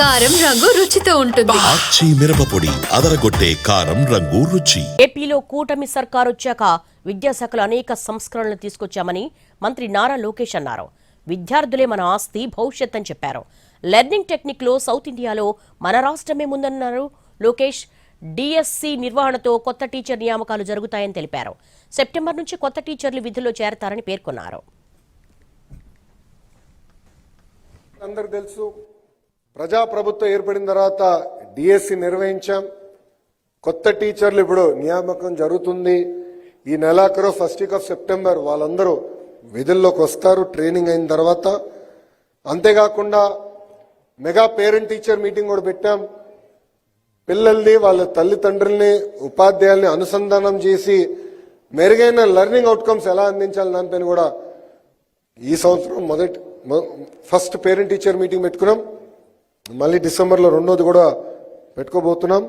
కారం రంగు రుచితో ఉంటుంది. ఆచి మిరపపొడి అదరగొట్టే కారం రంగు రుచి. ఏపీలో కూటమి సర్కారు వచ్చాక విద్యాశాఖలో అనేక సంస్కరణలు తీసుకొచ్చామని మంత్రి నారా లోకేష్ అన్నారు. విద్యార్థులే మన ఆస్తి, భవిష్యత్ అని చెప్పారు. లెర్నింగ్ టెక్నిక్ లో సౌత్ ఇండియాలో మన రాష్ట్రమే ముందన్నారు లోకేష్. డిఎస్సి నిర్వహణతో కొత్త టీచర్ నియామకాలు జరుగుతాయని తెలిపారు. సెప్టెంబర్ నుంచి కొత్త టీచర్లు విధుల్లో చేరతారని పేర్కొన్నారు. అందరికి తెలుసు, ప్రజాప్రభుత్వం ఏర్పడిన తర్వాత డిఎస్సి నిర్వహించాం. కొత్త టీచర్లు ఇప్పుడు నియామకం జరుగుతుంది. ఈ నెలాఖరు ఫస్ట్ వీక్ ఆఫ్ సెప్టెంబర్ వాళ్ళందరూ విధుల్లోకి వస్తారు ట్రైనింగ్ అయిన తర్వాత. అంతేకాకుండా మెగా పేరెంట్ టీచర్ మీటింగ్ కూడా పెట్టాం. పిల్లల్ని, వాళ్ళ తల్లిదండ్రుల్ని, ఉపాధ్యాయుల్ని అనుసంధానం చేసి మెరుగైన లెర్నింగ్ అవుట్కమ్స్ ఎలా అందించాలి దానిపైన కూడా ఈ సంవత్సరం ఫస్ట్ పేరెంట్ టీచర్ మీటింగ్ పెట్టుకున్నాం. మళ్ళీ డిసెంబర్లో రెండోది కూడా పెట్టుకోబోతున్నాం.